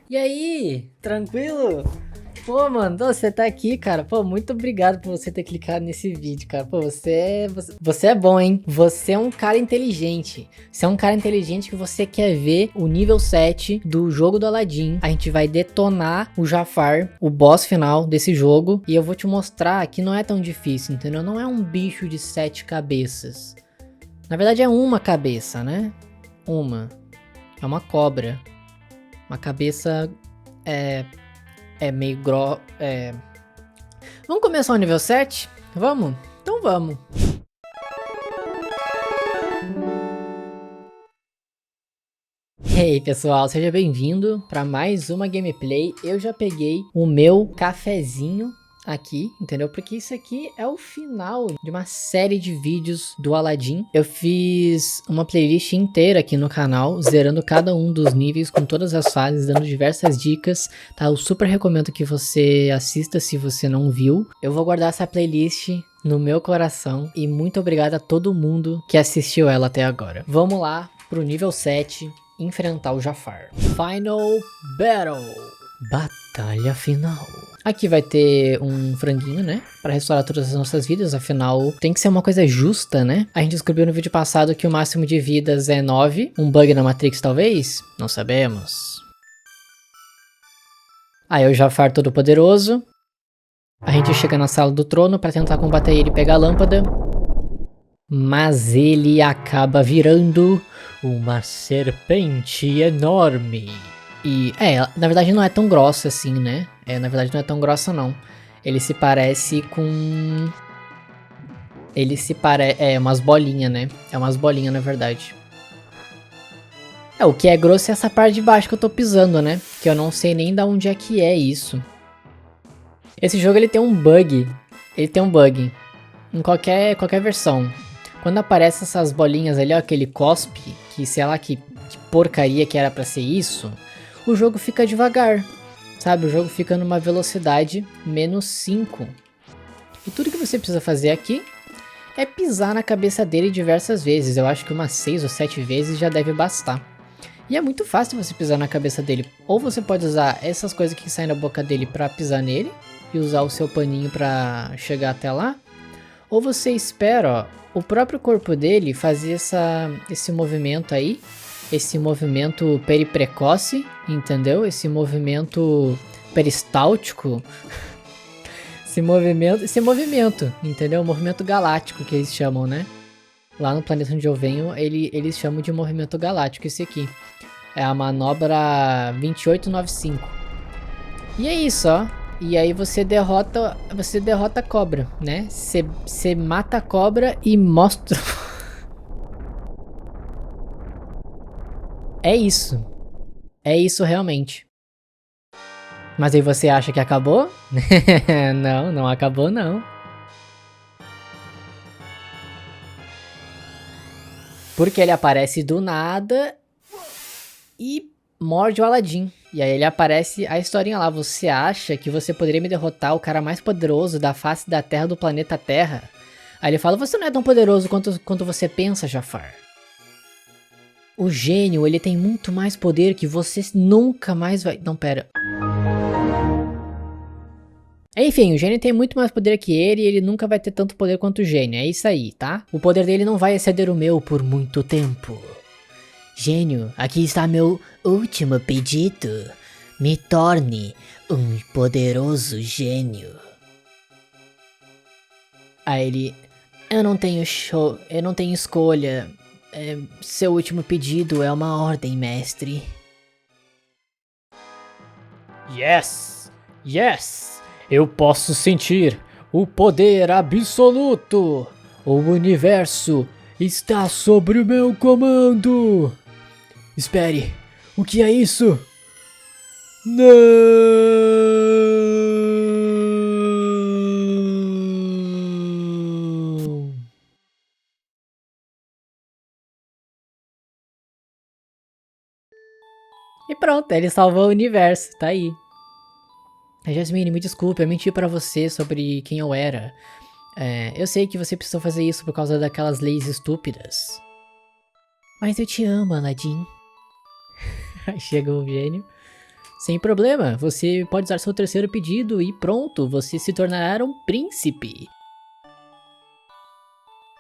E aí, tranquilo? Pô, mano, você tá aqui, cara. Pô, muito obrigado por você ter clicado nesse vídeo, cara. Pô, você é bom, hein? Você é um cara inteligente. Você é um cara inteligente que você quer ver o nível 7 do jogo do Aladdin. A gente vai detonar o Jafar, o boss final desse jogo. E eu vou te mostrar que não é tão difícil, entendeu? Não é um bicho de 7 cabeças. Na verdade é uma cabeça, né? Uma. É uma cobra. Uma cabeça é meio Vamos começar o nível 7? Vamos? Então vamos. E aí, pessoal, seja bem-vindo para mais uma gameplay. Eu já peguei o meu cafezinho aqui, entendeu? Porque isso aqui é o final de uma série de vídeos do Aladdin. Eu fiz uma playlist inteira aqui no canal, zerando cada um dos níveis com todas as fases, dando diversas dicas, tá? Eu super recomendo que você assista se você não viu. Eu vou guardar essa playlist no meu coração e muito obrigado a todo mundo que assistiu ela até agora. Vamos lá pro nível 7, enfrentar o Jafar. Final Battle. Batalha final. Aqui vai ter um franguinho, né? Pra restaurar todas as nossas vidas, afinal tem que ser uma coisa justa, né? A gente descobriu no vídeo passado que o máximo de vidas é 9. Um bug na Matrix talvez? Não sabemos. Aí o Jafar todo poderoso. A gente chega na sala do trono pra tentar combater ele e pegar a lâmpada. Mas ele acaba virando uma serpente enorme. E, na verdade não é tão grossa assim, né? Na verdade não é tão grossa não. Ele se parece com... umas bolinhas, né? É umas bolinhas, na verdade. O que é grosso é essa parte de baixo que eu tô pisando, né? Que eu não sei nem da onde é que é isso. Esse jogo, ele tem um bug. Ele tem um bug. Em qualquer versão. Quando aparecem essas bolinhas ali, ó, aquele cospe, que sei lá que porcaria que era pra ser isso, o jogo fica devagar, sabe? O jogo fica numa velocidade -5. E tudo que você precisa fazer aqui é pisar na cabeça dele diversas vezes. Eu acho que umas 6 ou 7 vezes já deve bastar. E é muito fácil você pisar na cabeça dele. Ou você pode usar essas coisas que saem da boca dele pra pisar nele, e usar o seu paninho pra chegar até lá. Ou você espera, ó, o próprio corpo dele fazer esse movimento aí. Esse movimento periprecoce, entendeu? Esse movimento peristáltico. Esse movimento, entendeu? O movimento galáctico que eles chamam, né? Lá no planeta onde eu venho, eles chamam de movimento galáctico esse aqui. É a manobra 2895. E é isso, ó. E aí você derrota a cobra, né? Você mata a cobra e mostra... É isso. É isso realmente. Mas aí você acha que acabou? Não, não acabou não. Porque ele aparece do nada e morde o Aladdin. E aí ele aparece a historinha lá. Você acha que você poderia me derrotar, o cara mais poderoso da face da Terra, do planeta Terra? Aí ele fala, você não é tão poderoso quanto você pensa, Jafar. O gênio, ele tem muito mais poder que você nunca mais vai... Não, pera. Enfim, o gênio tem muito mais poder que ele e ele nunca vai ter tanto poder quanto o gênio. É isso aí, tá? O poder dele não vai exceder o meu por muito tempo. Gênio, aqui está meu último pedido. Me torne um poderoso gênio. Aí ele... Eu não tenho escolha. Seu último pedido é uma ordem, mestre. Yes! Yes! Eu posso sentir o poder absoluto! O universo está sob o meu comando! Espere, o que é isso? Não! E pronto, ele salvou o universo, tá aí. Jasmine, me desculpe, eu menti pra você sobre quem eu era. Eu sei que você precisou fazer isso por causa daquelas leis estúpidas. Mas eu te amo, Aladdin. Aí chega o gênio. Sem problema, você pode usar seu terceiro pedido e pronto, você se tornará um príncipe.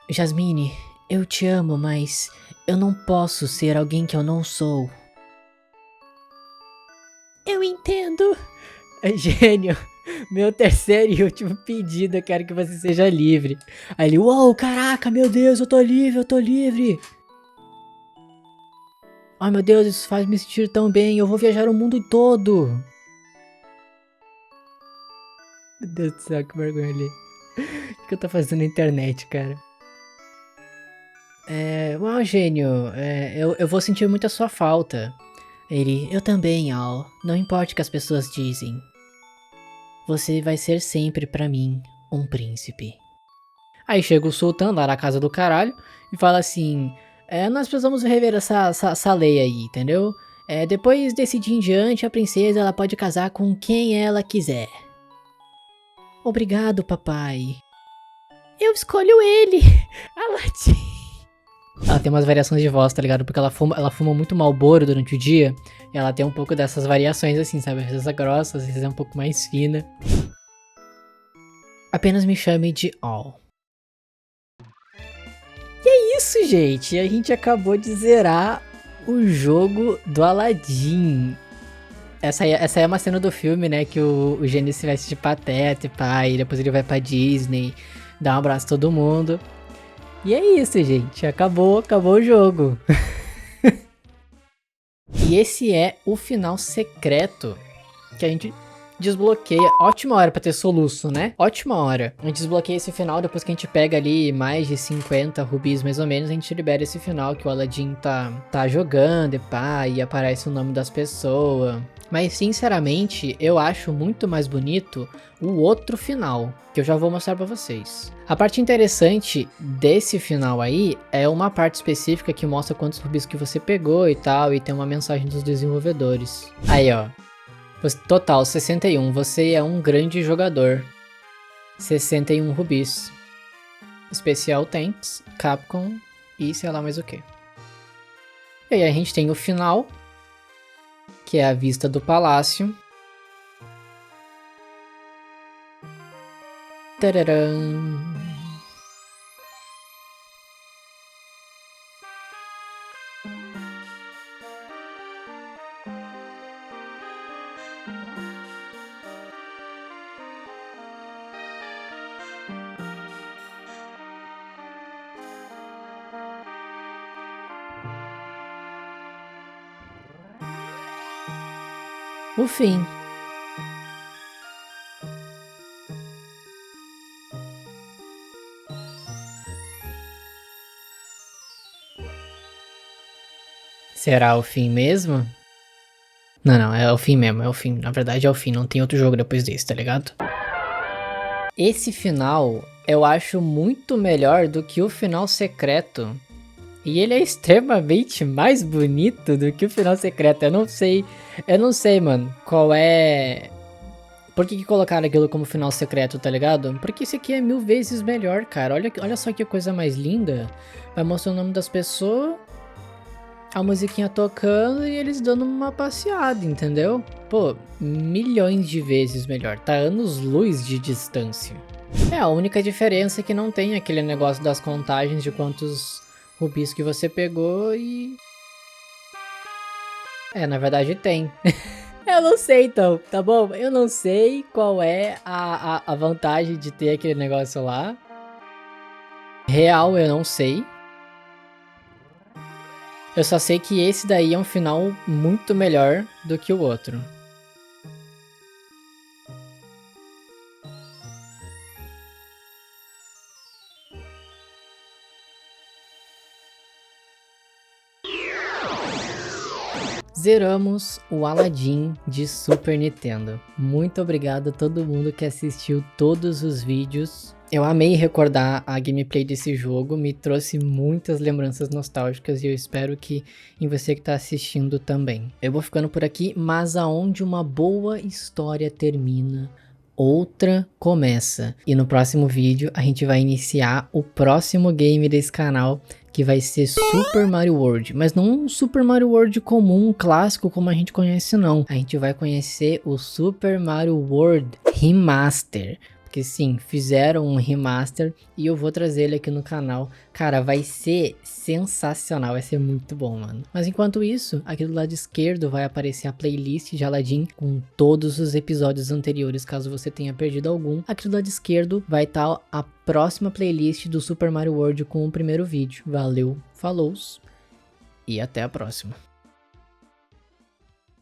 Jasmine, eu te amo, mas eu não posso ser alguém que eu não sou. Eu entendo. Gênio, meu terceiro e último pedido, eu quero que você seja livre. Aí ele, uou, caraca, meu Deus, eu tô livre, eu tô livre. Ai meu Deus, isso faz me sentir tão bem, eu vou viajar o mundo todo. Meu Deus do céu, que vergonha ali. O que eu tô fazendo na internet, cara? Uau, gênio, eu vou sentir muito a sua falta. Ele, eu também, Al, não importa o que as pessoas dizem. Você vai ser sempre pra mim um príncipe. Aí chega o sultão lá na casa do caralho e fala assim, nós precisamos rever essa lei aí, entendeu? Depois desse dia em diante, a princesa ela pode casar com quem ela quiser. Obrigado, papai. Eu escolho ele, Aladdin. Ela tem umas variações de voz, tá ligado? Porque ela fuma muito Marlboro durante o dia. E ela tem um pouco dessas variações assim, sabe? Às vezes é grossa, às vezes é um pouco mais fina. Apenas me chame de Al. E é isso, gente. A gente acabou de zerar o jogo do Aladdin. Essa aí é uma cena do filme, né? Que o gênio se veste de pateta e pá. E depois ele vai pra Disney, dá um abraço a todo mundo. E é isso, gente. Acabou o jogo. E esse é o final secreto que a gente desbloqueia. Ótima hora pra ter soluço, né? Ótima hora. A gente desbloqueia esse final depois que a gente pega ali mais de 50 rubis mais ou menos. A gente libera esse final que o Aladdin tá jogando e pá. E aparece o nome das pessoas. Mas sinceramente, eu acho muito mais bonito o outro final, que eu já vou mostrar pra vocês. A parte interessante desse final aí é uma parte específica que mostra quantos rubis que você pegou e tal, e tem uma mensagem dos desenvolvedores. Aí ó, total 61, você é um grande jogador. 61 rubis. Special Thanks, Capcom e sei lá mais o que. E aí a gente tem o final, que é a vista do palácio. Tararam. O fim. Será o fim mesmo? Não, é o fim mesmo, é o fim. Na verdade é o fim, não tem outro jogo depois desse, tá ligado? Esse final eu acho muito melhor do que o final secreto. E ele é extremamente mais bonito do que o final secreto. Eu não sei, mano, qual é... Por que colocaram aquilo como final secreto, tá ligado? Porque esse aqui é 1000 vezes melhor, cara. Olha só que coisa mais linda. Vai mostrar o nome das pessoas, a musiquinha tocando e eles dando uma passeada, entendeu? Pô, milhões de vezes melhor. Tá anos-luz de distância. A única diferença é que não tem aquele negócio das contagens de quantos rubis que você pegou e... na verdade tem. Eu não sei então, tá bom? Eu não sei qual é a vantagem de ter aquele negócio lá. Real, eu não sei. Eu só sei que esse daí é um final muito melhor do que o outro. Zeramos o Aladdin de Super Nintendo. Muito obrigado a todo mundo que assistiu todos os vídeos. Eu amei recordar a gameplay desse jogo, me trouxe muitas lembranças nostálgicas e eu espero que em você que está assistindo também. Eu vou ficando por aqui, mas aonde uma boa história termina, outra começa. E no próximo vídeo a gente vai iniciar o próximo game desse canal, que vai ser Super Mario World. Mas não um Super Mario World comum, clássico, como a gente conhece não. A gente vai conhecer o Super Mario World Remaster. Porque sim, fizeram um remaster e eu vou trazer ele aqui no canal. Cara, vai ser sensacional, vai ser muito bom, mano. Mas enquanto isso, aqui do lado esquerdo vai aparecer a playlist de Aladdin com todos os episódios anteriores, caso você tenha perdido algum. Aqui do lado esquerdo vai estar a próxima playlist do Super Mario World com o primeiro vídeo. Valeu, falou e até a próxima.